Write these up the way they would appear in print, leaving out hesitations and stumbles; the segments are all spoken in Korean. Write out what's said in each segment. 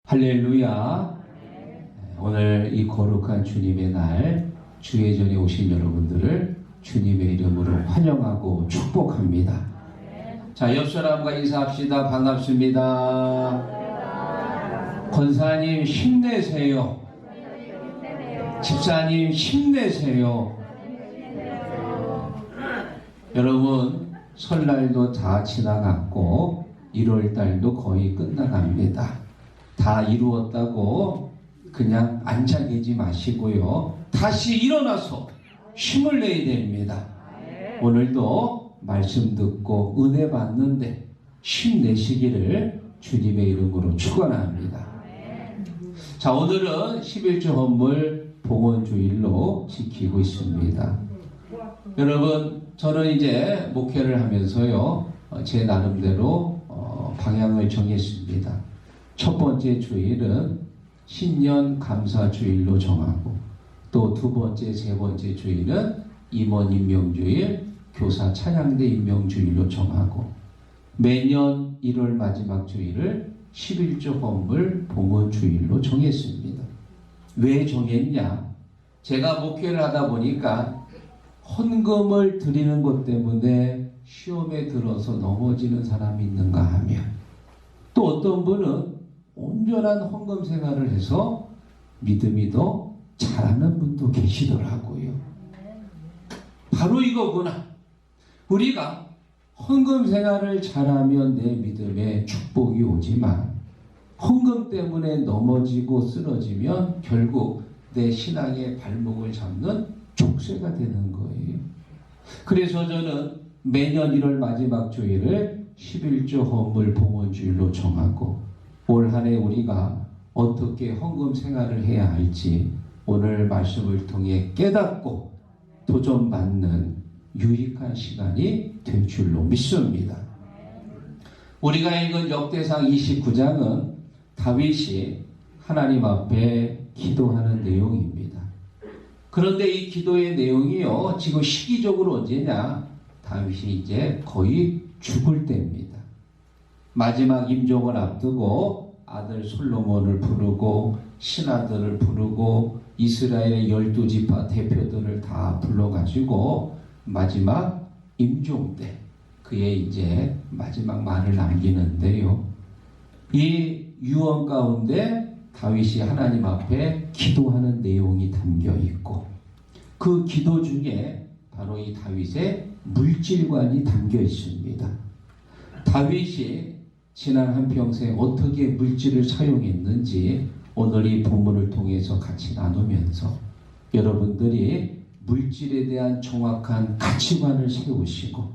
할렐루야. 오늘 이 거룩한 주님의 날 주의 전에 오신 여러분들을 주님의 이름으로 환영하고 축복합니다. 자, 옆 사람과 인사합시다. 반갑습니다. 권사님 힘내세요. 집사님 힘내세요. 여러분, 설날도 다 지나갔고 1월달도 거의 끝나갑니다. 다 이루었다고 그냥 앉아 계지 마시고요. 다시 일어나서 힘을 내야 됩니다. 오늘도 말씀 듣고 은혜 받는데 힘내시기를 주님의 이름으로 축원합니다. 자, 오늘은 11주 헌물 봉헌주일로 지키고 있습니다. 여러분, 저는 이제 목회를 하면서요, 제 나름대로 방향을 정했습니다. 첫 번째 주일은 신년 감사 주일로 정하고, 또 두 번째, 세 번째 주일은 임원 임명주일, 교사 찬양대 임명주일로 정하고, 매년 1월 마지막 주일을 11주 헌물 봉헌주일로 정했습니다. 왜 정했냐? 제가 목회를 하다 보니까 헌금을 드리는 것 때문에 시험에 들어서 넘어지는 사람이 있는가 하며, 또 어떤 분은 온전한 헌금 생활을 해서 믿음이 더 잘하는 분도 계시더라고요. 바로 이거구나. 우리가 헌금 생활을 잘하면 내 믿음에 축복이 오지만 헌금 때문에 넘어지고 쓰러지면 결국 내 신앙의 발목을 잡는 족쇄가 되는 거예요. 그래서 저는 매년 1월 마지막 주일을 11주 헌물 봉헌주일로 정하고, 올 한 해 우리가 어떻게 헌금 생활을 해야 할지 오늘 말씀을 통해 깨닫고 도전받는 유익한 시간이 될 줄로 믿습니다. 우리가 읽은 역대상 29장은 다윗이 하나님 앞에 기도하는 내용입니다. 그런데 이 기도의 내용이요, 지금 시기적으로 언제냐? 다윗이 이제 거의 죽을 때입니다. 마지막 임종을 앞두고 아들 솔로몬을 부르고 신하들을 부르고 이스라엘의 12지파 대표들을 다 불러가지고 마지막 임종 때 그의 이제 마지막 말을 남기는데요. 이 유언 가운데 다윗이 하나님 앞에 기도하는 내용이 담겨 있고, 그 기도 중에 바로 이 다윗의 물질관이 담겨 있습니다. 다윗이 지난 한평생 어떻게 물질을 사용했는지 오늘 이 본문을 통해서 같이 나누면서 여러분들이 물질에 대한 정확한 가치관을 세우시고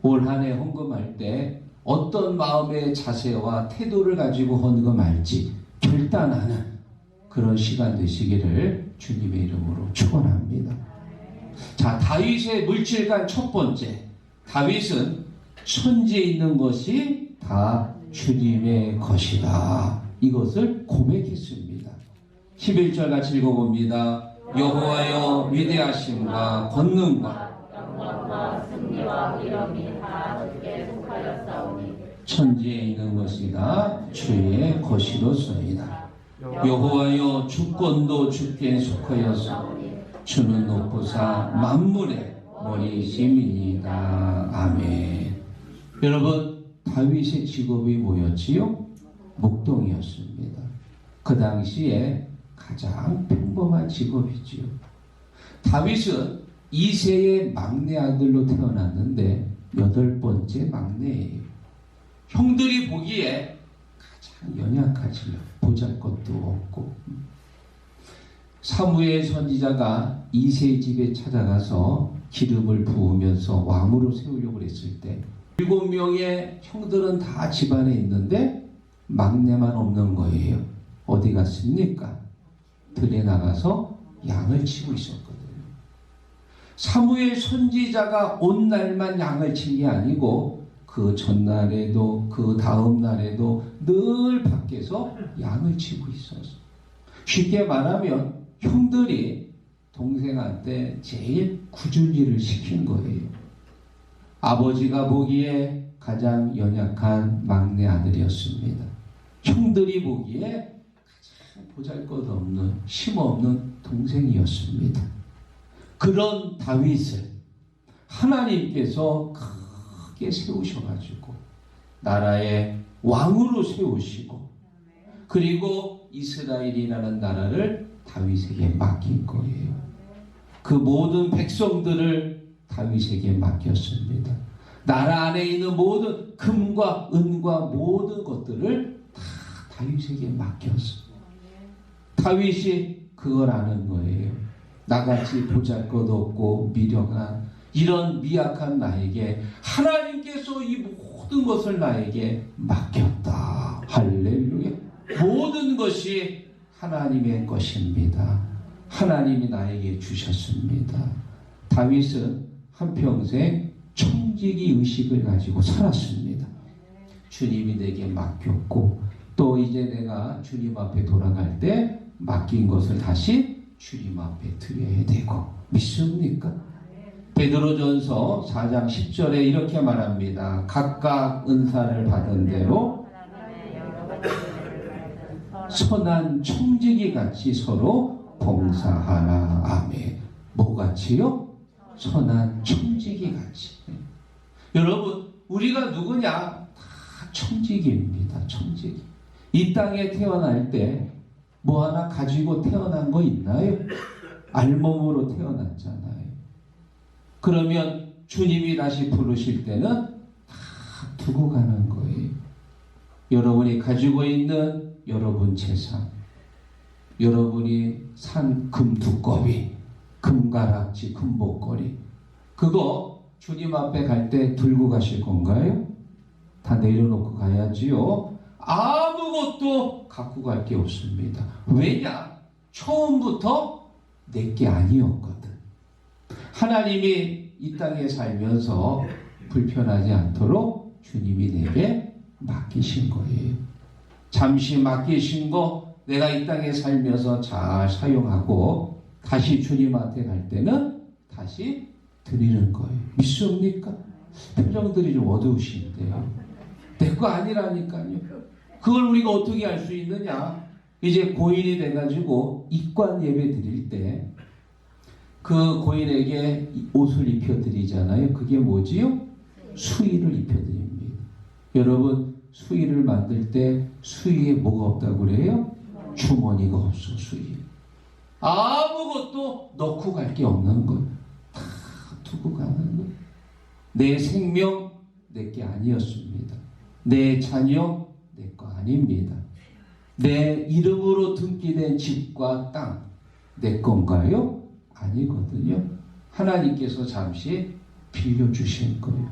올 한 해 헌금할 때 어떤 마음의 자세와 태도를 가지고 헌금할지 결단하는 그런 시간 되시기를 주님의 이름으로 축원합니다. 자, 다윗의 물질관 첫 번째, 다윗은 천지에 있는 것이 다 주님의 것이다. 이것을 고백했습니다. 11절 같이 읽어봅니다. 여호와여, 위대하심과 권능과 영광과 승리와 위엄이 다 주께 속하였사오니 천지에 있는 것이 다 주의 것이로소이다. 여호와여, 주권도 주께 속하였사오니 주는 높으사 만물의 머리심이니이다. 아멘. 여러분, 다윗의 직업이 뭐였지요? 목동이었습니다. 그 당시에 가장 평범한 직업이지요. 다윗은 2세의 막내 아들로 태어났는데 8번째 막내예요. 형들이 보기에 가장 연약하지요. 보잘것도 없고. 사무엘 선지자가 2세 집에 찾아가서 기름을 부으면서 왕으로 세우려고 했을 때 7명의 형들은 다 집안에 있는데 막내만 없는 거예요. 어디 갔습니까? 들에 나가서 양을 치고 있었거든요. 사무엘 선지자가 온 날만 양을 친 게 아니고 그 전날에도 그 다음 날에도 늘 밖에서 양을 치고 있었어요. 쉽게 말하면 형들이 동생한테 제일 굳은 일을 시킨 거예요. 아버지가 보기에 가장 연약한 막내 아들이었습니다. 형들이 보기에 가장 보잘것없는 힘없는 동생이었습니다. 그런 다윗을 하나님께서 크게 세우셔가지고 나라의 왕으로 세우시고 그리고 이스라엘이라는 나라를 다윗에게 맡긴 거예요. 그 모든 백성들을 다윗에게 맡겼습니다. 나라 안에 있는 모든 금과 은과 모든 것들을 다 다윗에게 맡겼어요. 다윗이 그걸 아는 거예요. 나같이 보잘것없고 미련한 이런 미약한 나에게 하나님께서 이 모든 것을 나에게 맡겼다. 할렐루야. 모든 것이 하나님의 것입니다. 하나님이 나에게 주셨습니다. 다윗은 한평생 청지기 의식을 가지고 살았습니다. 주님이 내게 맡겼고 또 이제 내가 주님 앞에 돌아갈 때 맡긴 것을 다시 주님 앞에 드려야 되고 믿습니까? 베드로전서 4장 10절에 이렇게 말합니다. 각각 은사를 받은 대로 선한 청지기 같이 서로 봉사하라. 아멘. 뭐같이요? 선한 청지기 같이. 여러분 우리가 누구냐? 다 청지기입니다. 청지기. 이 땅에 태어날 때 뭐 하나 가지고 태어난 거 있나요? 알몸으로 태어났잖아요. 그러면 주님이 다시 부르실 때는 다 두고 가는 거예요. 여러분이 가지고 있는 여러분 재산, 여러분이 산 금두꺼비, 금가락지, 금목걸이, 그거 주님 앞에 갈 때 들고 가실 건가요? 다 내려놓고 가야지요. 아무것도 갖고 갈 게 없습니다. 왜냐? 처음부터 내게 아니었거든. 하나님이 이 땅에 살면서 불편하지 않도록 주님이 내게 맡기신 거예요. 잠시 맡기신 거 내가 이 땅에 살면서 잘 사용하고 다시 주님한테 갈 때는 다시 드리는 거예요. 믿습니까? 표정들이 좀 어두우신데요. 내 거 아니라니까요. 그걸 우리가 어떻게 알 수 있느냐? 이제 고인이 돼가지고 입관 예배 드릴 때 그 고인에게 옷을 입혀드리잖아요. 그게 뭐지요? 수의를 입혀드립니다. 여러분 수의를 만들 때 수의에 뭐가 없다고 그래요? 주머니가 없어. 수의 아무것도 넣고 갈 게 없는 것, 다 두고 가는 것. 내 생명 내 게 아니었습니다. 내 자녀 내 거 아닙니다. 내 이름으로 등기된 집과 땅 내 건가요? 아니거든요. 하나님께서 잠시 빌려주신 거예요.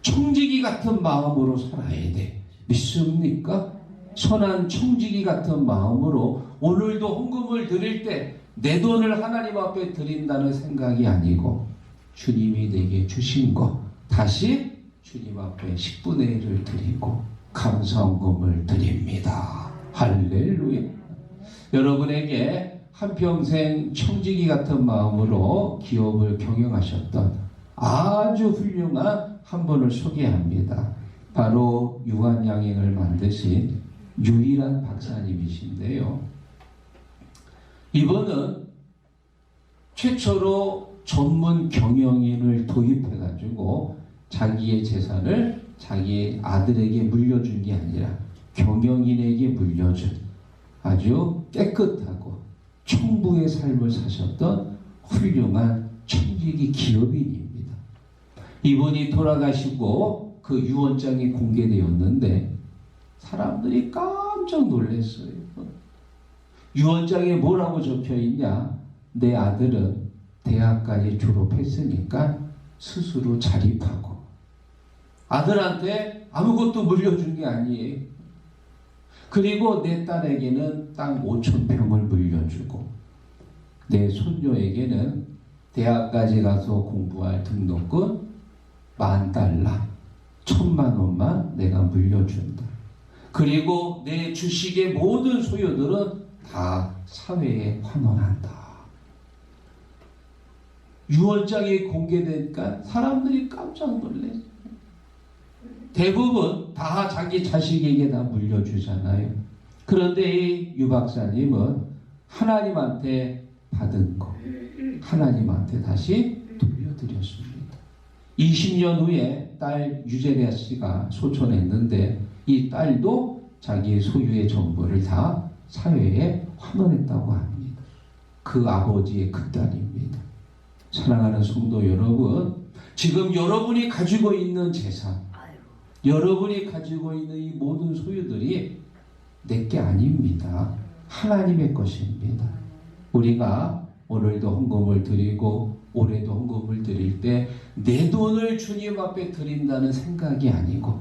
청지기 같은 마음으로 살아야 돼. 믿습니까? 선한 청지기 같은 마음으로 오늘도 헌금을 드릴 때 내 돈을 하나님 앞에 드린다는 생각이 아니고 주님이 내게 주신 거 다시 주님 앞에 10분의 1을 드리고 감사헌금을 드립니다. 할렐루야. 여러분에게 한평생 청지기 같은 마음으로 기업을 경영하셨던 아주 훌륭한 한 분을 소개합니다. 바로 유한양행을 만드신 유일한 박사님이신데요. 이분은 최초로 전문 경영인을 도입해가지고 자기의 재산을 자기 아들에게 물려준 게 아니라 경영인에게 물려준 아주 깨끗하고 청부의 삶을 사셨던 훌륭한 청지기 기업인입니다. 이분이 돌아가시고 그 유언장이 공개되었는데 사람들이 깜짝 놀랐어요. 유언장에 뭐라고 적혀 있냐? 내 아들은 대학까지 졸업했으니까 스스로 자립하고 아들한테 아무것도 물려준 게 아니에요. 그리고 내 딸에게는 땅 5,000평을 물려주고 내 손녀에게는 대학까지 가서 공부할 등록금 $10,000, 1,000,000원만 내가 물려준다. 그리고 내 주식의 모든 소유들은 다 사회에 환원한다. 유언장이 공개되니까 사람들이 깜짝 놀랐어요. 대부분 다 자기 자식에게 다 물려주잖아요. 그런데 이 유 박사님은 하나님한테 받은 거 하나님한테 다시 돌려드렸습니다. 20년 후에 딸 유제리아 씨가 소천했는데 이 딸도 자기 소유의 전부를 다 사회에 환원했다고 합니다. 그 아버지의 큰딸입니다. 사랑하는 성도 여러분, 지금 여러분이 가지고 있는 재산, 여러분이 가지고 있는 이 모든 소유들이 내게 아닙니다. 하나님의 것입니다. 우리가 오늘도 헌금을 드리고 올해도 헌금을 드릴 때 내 돈을 주님 앞에 드린다는 생각이 아니고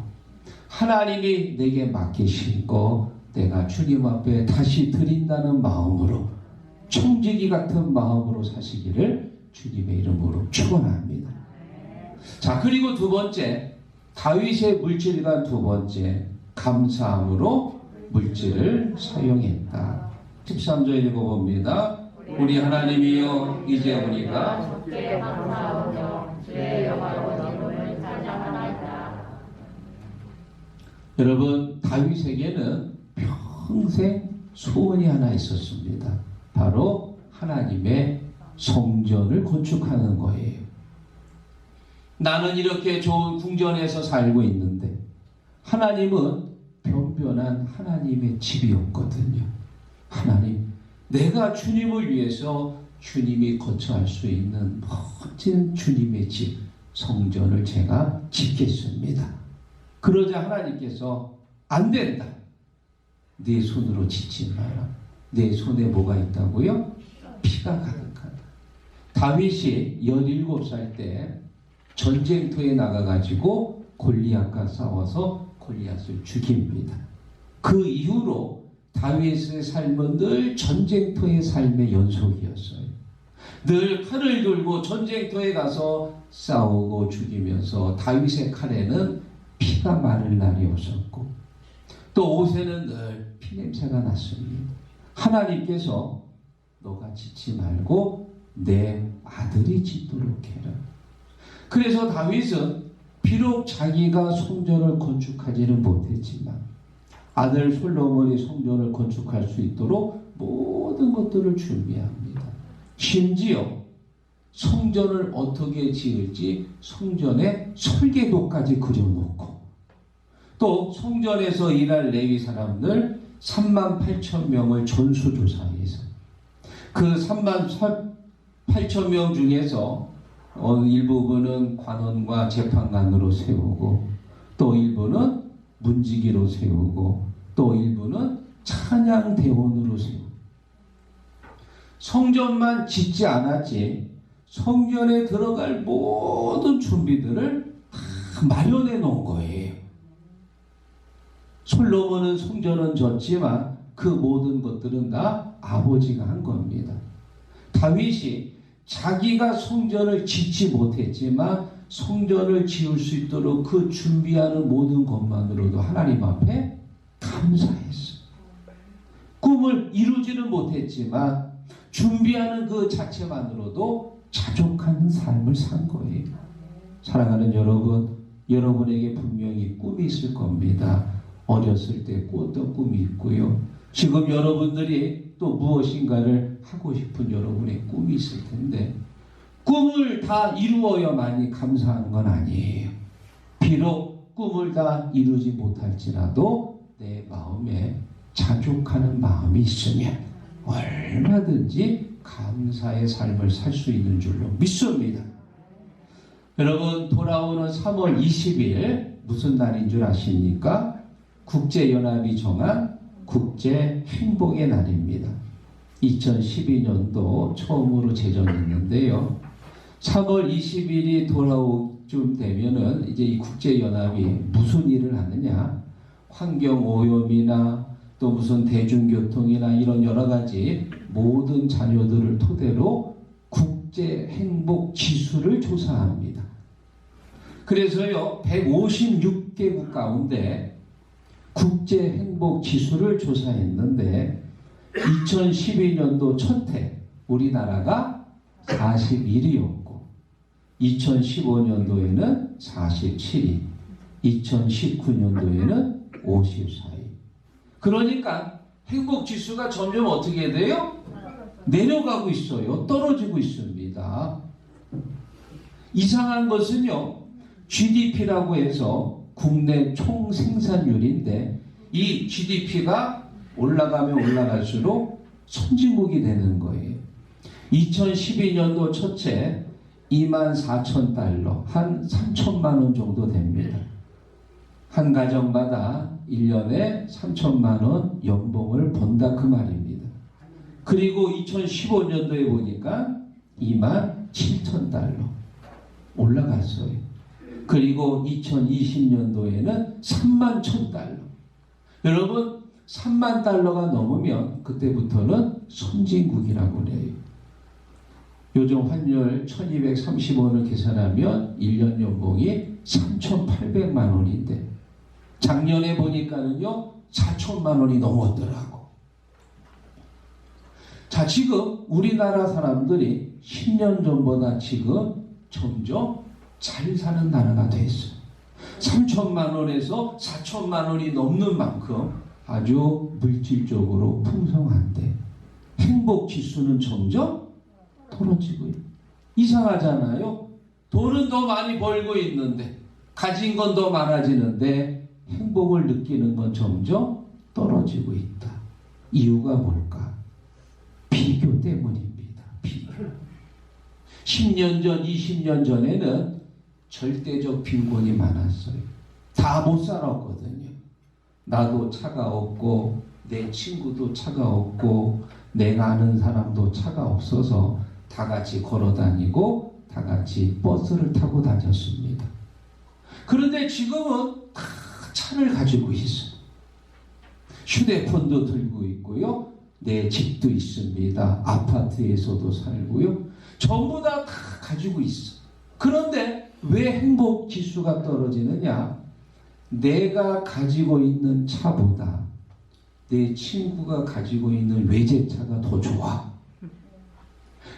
하나님이 내게 맡기신 거 내가 주님 앞에 다시 드린다는 마음으로 청지기 같은 마음으로 사시기를 주님의 이름으로 축원합니다. 자, 그리고 두 번째, 다윗의 물질과 두 번째, 감사함으로 물질을 사용했다. 13절 읽어봅니다. 우리 하나님이여, 이제 우리가 주께 감사하오며 주의 영화로운 이름을 찬양하나이다. 여러분, 다윗에게는 평생 소원이 하나 있었습니다. 바로 하나님의 성전을 건축하는 거예요. 나는 이렇게 좋은 궁전에서 살고 있는데 하나님은 변변한 하나님의 집이었거든요. 하나님, 내가 주님을 위해서 주님이 거처할 수 있는 멋진 주님의 집, 성전을 제가 짓겠습니다. 그러자 하나님께서 안 된다. 네 손으로 짓지 마라. 내 손에 뭐가 있다고요? 피가 가득하다. 다윗이 17살 때 전쟁터에 나가가지고 골리앗과 싸워서 골리앗을 죽입니다. 그 이후로 다윗의 삶은 늘 전쟁터의 삶의 연속이었어요. 늘 칼을 들고 전쟁터에 가서 싸우고 죽이면서 다윗의 칼에는 피가 마를 날이 없었고 또 옷에는 늘 피냄새가 났습니다. 하나님께서 너가 짓지 말고 내 아들이 짓도록 해라. 그래서 다윗은 비록 자기가 성전을 건축하지는 못했지만 아들 솔로몬이 성전을 건축할 수 있도록 모든 것들을 준비합니다. 심지어 성전을 어떻게 지을지 성전의 설계도까지 그려놓고 또 성전에서 일할 레위 사람들 38,000명을 전수조사해서 그 38,000명 중에서 일부분은 관원과 재판관으로 세우고 또 일부는 문지기로 세우고 또 일부는 찬양대원으로 세우고 성전만 짓지 않았지 성전에 들어갈 모든 준비들을 다 마련해 놓은 거예요. 솔로몬은 성전은 졌지만 그 모든 것들은 다 아버지가 한 겁니다. 다윗이 자기가 성전을 짓지 못했지만 성전을 지을 수 있도록 그 준비하는 모든 것만으로도 하나님 앞에 감사했어요. 꿈을 이루지는 못했지만 준비하는 그 자체만으로도 자족하는 삶을 산 거예요. 사랑하는 여러분, 여러분에게 분명히 꿈이 있을 겁니다. 어렸을 때 어떤 꿈이 있고요. 지금 여러분들이 또 무엇인가를 하고 싶은 여러분의 꿈이 있을 텐데 꿈을 다 이루어야만이 감사하는 건 아니에요. 비록 꿈을 다 이루지 못할지라도 내 마음에 자족하는 마음이 있으면 얼마든지 감사의 삶을 살 수 있는 줄로 믿습니다. 여러분, 돌아오는 3월 20일 무슨 날인 줄 아십니까? 국제연합이 정한 국제행복의 날입니다. 2012년도 처음으로 제정했는데요. 3월 20일이 돌아오쯤 되면은 이제 이 국제연합이 무슨 일을 하느냐? 환경오염이나 또 무슨 대중교통이나 이런 여러 가지 모든 자료들을 토대로 국제행복지수를 조사합니다. 그래서요, 156개국 가운데 국제행복지수를 조사했는데 2012년도 첫 해 우리나라가 41위였고 2015년도에는 47위, 2019년도에는 54위. 그러니까 행복지수가 점점 어떻게 돼요? 내려가고 있어요. 떨어지고 있습니다. 이상한 것은요, GDP라고 해서 국내 총생산률인데 이 GDP가 올라가면 올라갈수록 선진국이 되는 거예요. 2012년도 첫째 24,000달러, 한 3천만 원 정도 됩니다. 한 가정마다 1년에 3천만 원 연봉을 번다 그 말입니다. 그리고 2015년도에 보니까 27,000달러 올라갔어요. 그리고 2020년도에는 31,000달러. 여러분 3만 달러가 넘으면 그때부터는 선진국이라고 그래요. 요즘 환율 1230원을 계산하면 1년 연봉이 3,800만 원인데 작년에 보니까는요 4천만 원이 넘었더라고. 자, 지금 우리나라 사람들이 10년 전보다 지금 점점 잘 사는 나라가 됐어요. 3천만 원에서 4천만 원이 넘는 만큼 아주 물질적으로 풍성한데 행복 지수는 점점 떨어지고요. 이상하잖아요. 돈은 더 많이 벌고 있는데 가진 건 더 많아지는데 행복을 느끼는 건 점점 떨어지고 있다. 이유가 뭘까? 비교 때문입니다. 비교. 10년 전, 20년 전에는 절대적 빈곤이 많았어요. 다 못 살았거든요. 나도 차가 없고 내 친구도 차가 없고 내가 아는 사람도 차가 없어서 다 같이 걸어 다니고 다 같이 버스를 타고 다녔습니다. 그런데 지금은 다 차를 가지고 있어요. 휴대폰도 들고 있고요. 내 집도 있습니다. 아파트에서도 살고요. 전부 다 가지고 있어. 그런데 왜 행복 지수가 떨어지느냐? 내가 가지고 있는 차보다 내 친구가 가지고 있는 외제차가 더 좋아.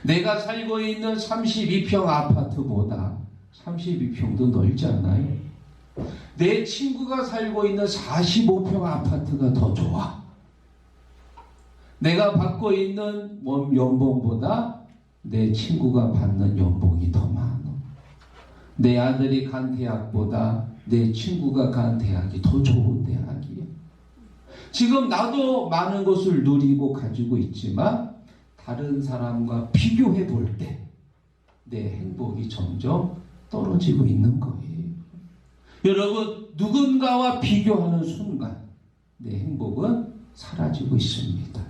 내가 살고 있는 32평 아파트보다 32평도 넓잖아요. 내 친구가 살고 있는 45평 아파트가 더 좋아. 내가 받고 있는 연봉보다 내 친구가 받는 연봉이 더 많아. 내 아들이 간 대학보다 내 친구가 간 대학이 더 좋은 대학이에요. 지금 나도 많은 것을 누리고 가지고 있지만 다른 사람과 비교해 볼 때 내 행복이 점점 떨어지고 있는 거예요. 여러분, 누군가와 비교하는 순간 내 행복은 사라지고 있습니다.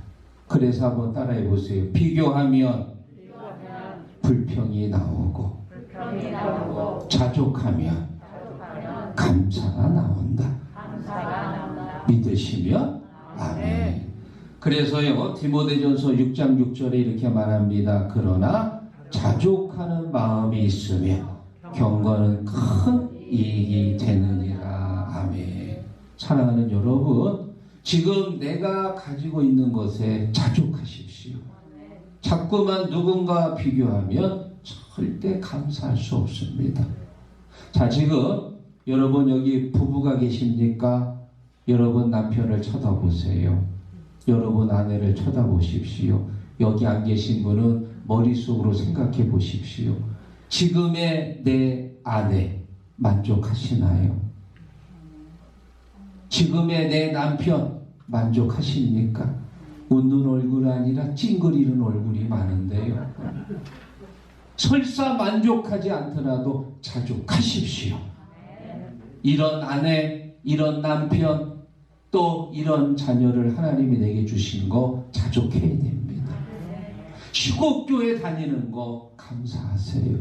그래서 한번 따라해 보세요. 비교하면 불평이 나오고 자족하면 감사가 나온다. 믿으시면 아멘. 그래서요, 디모데전서 6장 6절에 이렇게 말합니다. 그러나 자족하는 마음이 있으면 경건은 큰 이익이 되느니라. 아멘. 사랑하는 여러분, 지금 내가 가지고 있는 것에 자족하십시오. 자꾸만 누군가 비교하면 절대 감사할 수 없습니다. 자, 지금 여러분 여기 부부가 계십니까? 여러분 남편을 쳐다보세요. 여러분 아내를 쳐다보십시오. 여기 안 계신 분은 머릿속으로 생각해 보십시오. 지금의 내 아내 만족하시나요? 지금의 내 남편 만족하십니까? 웃는 얼굴 아니라 찡그리는 얼굴이 많은데요. 설사 만족하지 않더라도 자족하십시오. 이런 아내, 이런 남편, 또 이런 자녀를 하나님이 내게 주신 거 자족해야 됩니다. 시국교회 다니는 거 감사하세요.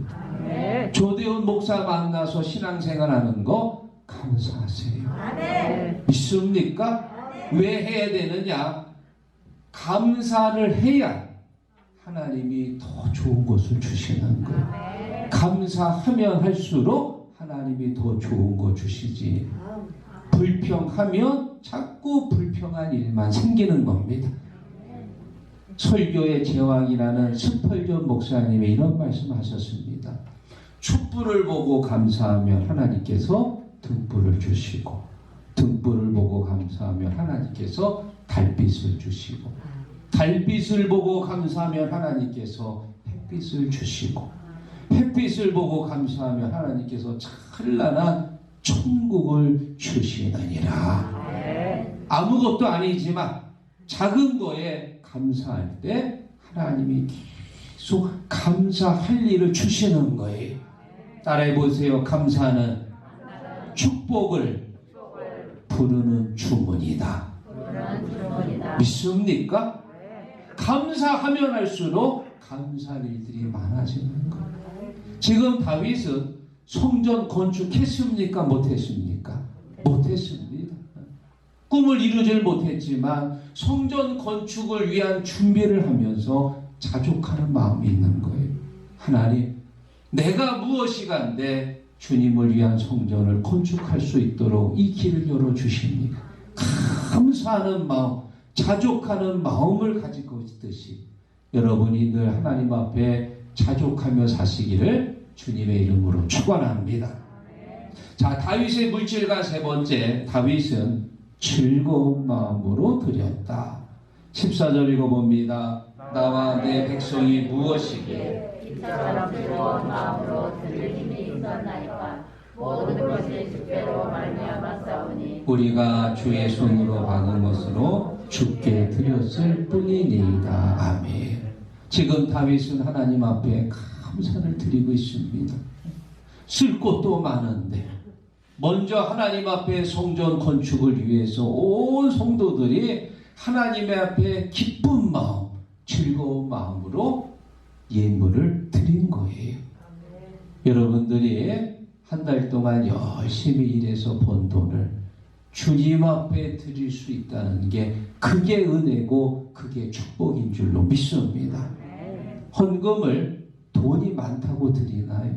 조대훈 목사 만나서 신앙생활하는 거 감사하세요. 믿습니까? 왜 해야 되느냐? 감사를 해야 하나님이 더 좋은 것을 주시는 거예요. 감사하면 할수록 하나님이 더 좋은 거 주시지. 불평하면 자꾸 불평한 일만 생기는 겁니다. 설교의 제왕이라는 스펄전 목사님이 이런 말씀하셨습니다. 촛불을 보고 감사하면 하나님께서 등불을 주시고, 등불을 보고 감사하면 하나님께서 달빛을 주시고, 달빛을 보고 감사하면 하나님께서 햇빛을 주시고, 햇빛을 보고 감사하면 하나님께서 찬란한 천국을 주시느니라. 아무것도 아니지만 작은 거에 감사할 때 하나님이 계속 감사할 일을 주시는 거예요. 따라해 보세요. 감사는 축복을 부르는 주문이다. 믿습니까? 감사하면 할수록 감사할 일들이 많아지는 거예요. 지금 다윗은 성전 건축했습니까? 못했습니까? 못했습니다. 꿈을 이루질 못했지만 성전 건축을 위한 준비를 하면서 자족하는 마음이 있는 거예요. 하나님, 내가 무엇이간데 주님을 위한 성전을 건축할 수 있도록 이 길을 열어주십니까? 감사하는 마음, 자족하는 마음을 가지고 있듯이 여러분이 늘 하나님 앞에 자족하며 사시기를 주님의 이름으로 축원합니다. 자, 다윗의 물질과 세 번째, 다윗은 즐거운 마음으로 드렸다. 14절 읽어봅니다. 나와 내 백성이 무엇이기에 이처럼 즐거운 마음으로 드릴 힘이 있었나이까. 모든 것이 주께로 말미암았사오니 우리가 주의 손으로 받은 것으로 주께 드렸을 뿐이니이다. 아멘. 지금 다윗은 하나님 앞에 감사를 드리고 있습니다. 쓸 것도 많은데 먼저 하나님 앞에 성전 건축을 위해서 온 성도들이 하나님의 앞에 기쁜 마음, 즐거운 마음으로 예물을 드린 거예요. 여러분들이 한 달 동안 열심히 일해서 번 돈을 주님 앞에 드릴 수 있다는 게 그게 은혜고 그게 축복인 줄로 믿습니다. 헌금을 돈이 많다고 드리나요?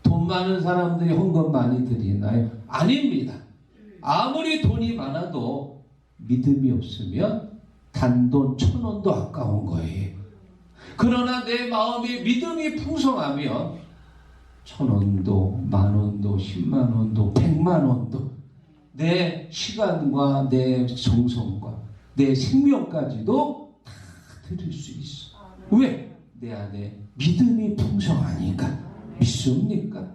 돈 많은 사람들이 헌금 많이 드리나요? 아닙니다. 아무리 돈이 많아도 믿음이 없으면 단돈 1,000원도 아까운 거예요. 그러나 내 마음에 믿음이 풍성하면 1,000원도, 만원도, 10만원도, 100만원도 내 시간과 내 정성과 내 생명까지도 다 드릴 수 있어. 왜? 내 안에 믿음이 풍성하니까. 믿습니까?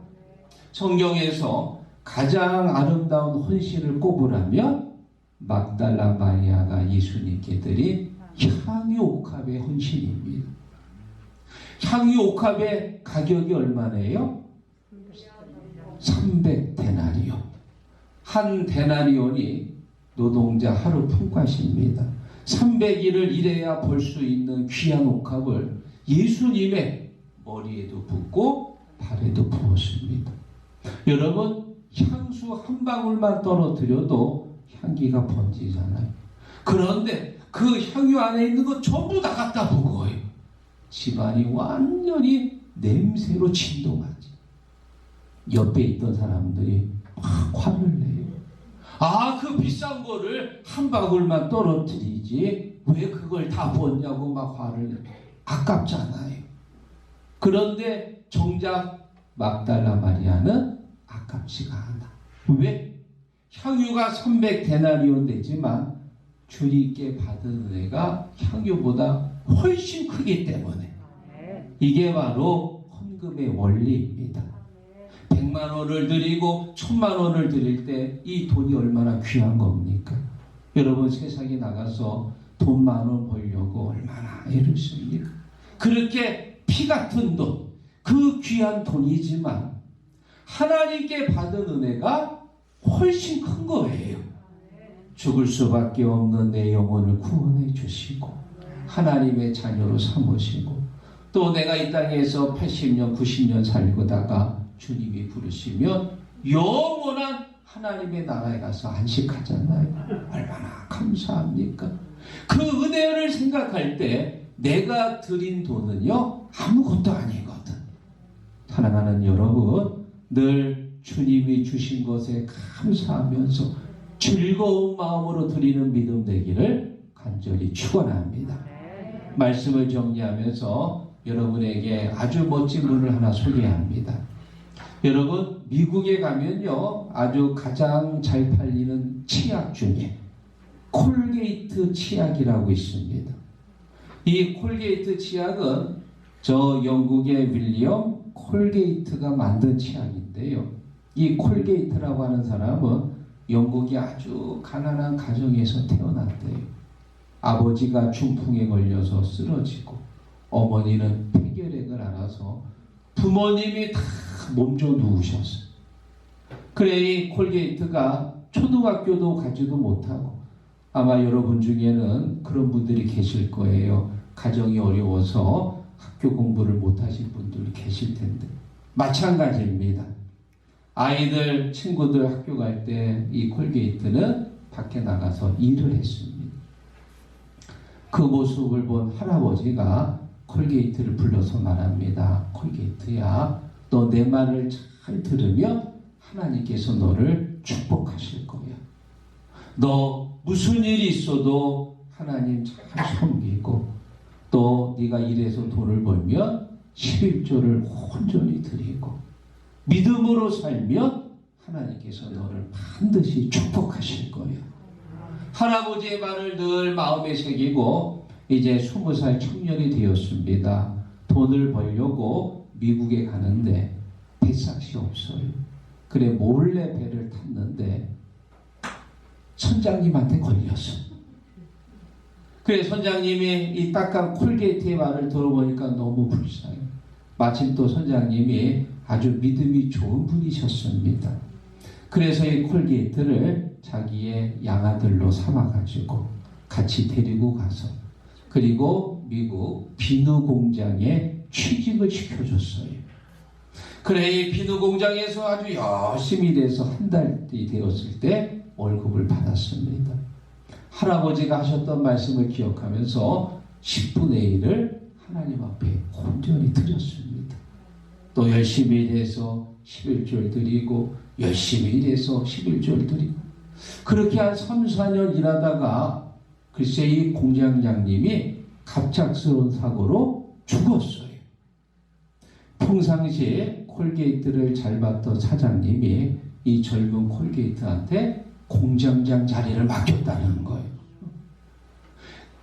성경에서 가장 아름다운 헌신을 꼽으라면 막달라 마리아가 예수님께 드린 향유 옥합의 헌신입니다. 향유 옥합의 가격이 얼마네요? 300데나리온. 한 데나리온이 노동자 하루 품앗입니다. 300일을 일해야 벌 수 있는 귀한 옥합을 예수님의 머리에도 붓고 발에도 부었습니다. 여러분, 향수 한 방울만 떨어뜨려도 향기가 번지잖아요. 그런데 그 향유 안에 있는 거 전부 다 갖다 부어요. 집안이 완전히 냄새로 진동하지. 옆에 있던 사람들이 막 화를 내요. 아, 그 비싼 거를 한 방울만 떨어뜨리지 왜 그걸 다 부었냐고 막 화를 내요. 아깝잖아요. 그런데 정작 막달라 마리아는 아깝지가 않아. 왜? 향유가 300데나리온 되지만 주님께 받은 은혜가 향유보다 훨씬 크기 때문에 이게 바로 헌금의 원리입니다. 100만 원을 드리고 1000만 원을 드릴 때 이 돈이 얼마나 귀한 겁니까? 여러분, 세상에 나가서 돈 10,000원 벌려고 얼마나 애를 씁니까? 그렇게 피 같은 돈, 그 귀한 돈이지만 하나님께 받은 은혜가 훨씬 큰 거예요. 죽을 수밖에 없는 내 영혼을 구원해 주시고 하나님의 자녀로 삼으시고 또 내가 이 땅에서 80년, 90년 살고다가 주님이 부르시면 영원한 하나님의 나라에 가서 안식하잖아요. 얼마나 감사합니까? 그 은혜를 생각할 때 내가 드린 돈은요 아무것도 아니거든. 사랑하는 여러분, 늘 주님이 주신 것에 감사하면서 즐거운 마음으로 드리는 믿음 되기를 간절히 축원합니다. 말씀을 정리하면서 여러분에게 아주 멋진 분을 하나 소개합니다. 여러분, 미국에 가면요, 아주 가장 잘 팔리는 치약 중에 콜게이트 치약이라고 있습니다. 이 콜게이트 치약은 저 영국의 윌리엄 콜게이트가 만든 치약인데요. 이 콜게이트라고 하는 사람은 영국이 아주 가난한 가정에서 태어났대요. 아버지가 중풍에 걸려서 쓰러지고 어머니는 폐결핵을 앓아서 부모님이 다 몸져 누우셨어요. 그래 이 콜게이트가 초등학교도 가지도 못하고 아마 여러분 중에는 그런 분들이 계실 거예요. 가정이 어려워서 학교 공부를 못하신 분들 계실 텐데 마찬가지입니다. 아이들, 친구들 학교 갈 때 이 콜게이트는 밖에 나가서 일을 했습니다. 그 모습을 본 할아버지가 콜게이트를 불러서 말합니다. 콜게이트야, 너 내 말을 잘 들으면 하나님께서 너를 축복하실 거야. 너 무슨 일이 있어도 하나님 잘 섬기고 또 네가 일해서 돈을 벌면 11조를 온전히 드리고 믿음으로 살면 하나님께서 너를 반드시 축복하실 거야. 할아버지의 말을 늘 마음에 새기고 이제 20살 청년이 되었습니다. 돈을 벌려고 미국에 가는데 배삭이 없어요. 그래 몰래 배를 탔는데 선장님한테 걸렸어. 그래 선장님이 이 딱한 콜게이트의 말을 들어보니까 너무 불쌍해. 마침 또 선장님이 아주 믿음이 좋은 분이셨습니다. 그래서 이 콜게이트를 자기의 양아들로 삼아가지고 같이 데리고 가서 그리고 미국 비누 공장에 취직을 시켜줬어요. 그래 이 비누 공장에서 아주 열심히 일해서 한 달이 되었을 때 월급을 받았습니다. 할아버지가 하셨던 말씀을 기억하면서 10분의 1을 하나님 앞에 온전히 드렸습니다. 또 열심히 일해서 11조를 드리고 열심히 일해서 11조를 드리고 그렇게 한 3, 4년 일하다가 글쎄 이 공장장님이 갑작스러운 사고로 죽었어요. 평상시에 콜게이트를 잘 봤던 사장님이 이 젊은 콜게이트한테 공장장 자리를 맡겼다는 거예요.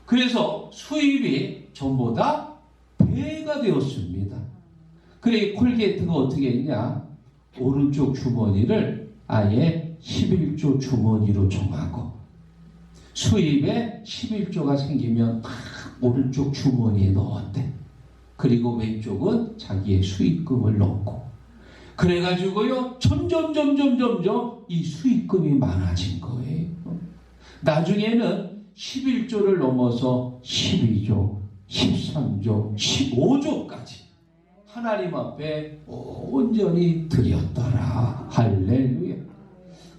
그래서 수입이 전보다 배가 되었습니다. 그래 콜게이트가 어떻게 했냐? 오른쪽 주머니를 아예 11조 주머니로 정하고 수입에 11조가 생기면 다 오른쪽 주머니에 넣었대. 그리고 왼쪽은 자기의 수익금을 넣고 그래가지고요 점점 이 수익금이 많아진 거예요. 나중에는 11조를 넘어서 12조, 13조, 15조까지 하나님 앞에 온전히 드렸더라. 할렐루야.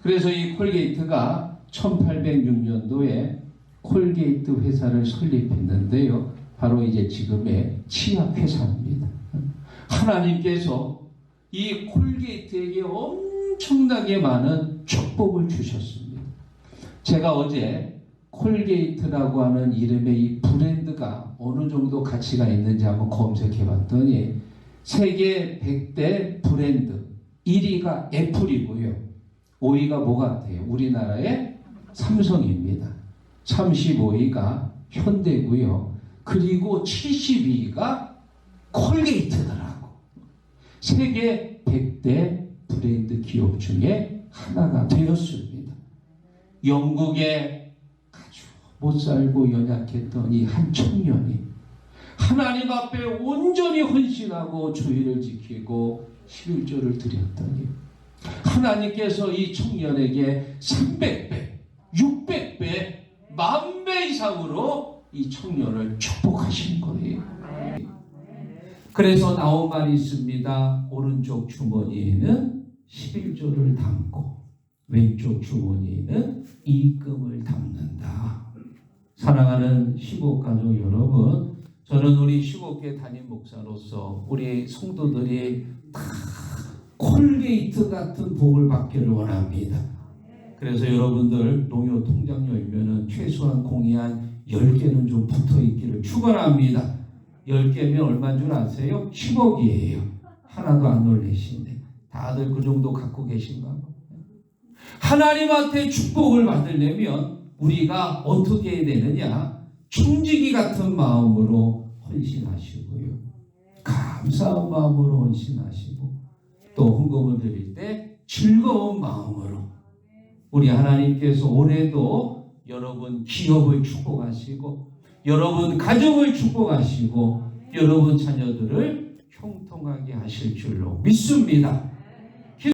그래서 이 콜게이트가 1806년도에 콜게이트 회사를 설립했는데요. 바로 이제 지금의 치약 회사입니다. 하나님께서 이 콜게이트에게 엄청나게 많은 축복을 주셨습니다. 제가 어제 콜게이트라고 하는 이름의 이 브랜드가 어느 정도 가치가 있는지 한번 검색해 봤더니 세계 100대 브랜드 1위가 애플이고요. 5위가 뭐 같아요? 우리나라의 삼성입니다. 35위가 현대고요. 그리고 72위가 콜게이트더라고. 세계 100대 브랜드 기업 중에 하나가 되었습니다. 영국에 아주 못살고 연약했던 이 한 청년이 하나님 앞에 온전히 헌신하고 주의를 지키고 11조를 드렸더니 하나님께서 이 청년에게 300배, 600배, 10,000배 이상으로 이 청년을 축복하신 거예요. 그래서 나온 말이 있습니다. 오른쪽 주머니에는 11조를 담고 왼쪽 주머니에는 이익금을 담는다. 사랑하는 시국가족 여러분, 저는 우리 시국교회 담임 목사로서 우리 성도들이 다 콜게이트 같은 복을 받기를 원합니다. 그래서 여러분들 농협 통장 열면은 최소한 공이 한 10개는 좀 붙어 있기를 축원합니다. 10개면 얼마인 줄 아세요? 10억이에요. 하나도 안 놀라시네. 다들 그 정도 갖고 계신가 봐. 하나님한테 축복을 받으려면 우리가 어떻게 해야 되느냐? 청지기 같은 마음으로 헌신하시고요. 감사한 마음으로 헌신하시고 또 헌금을 드릴 때 즐거운 마음으로 우리 하나님께서 올해도 여러분 기업을 축복하시고 여러분 가정을 축복하시고 여러분 자녀들을 형통하게 하실 줄로 믿습니다.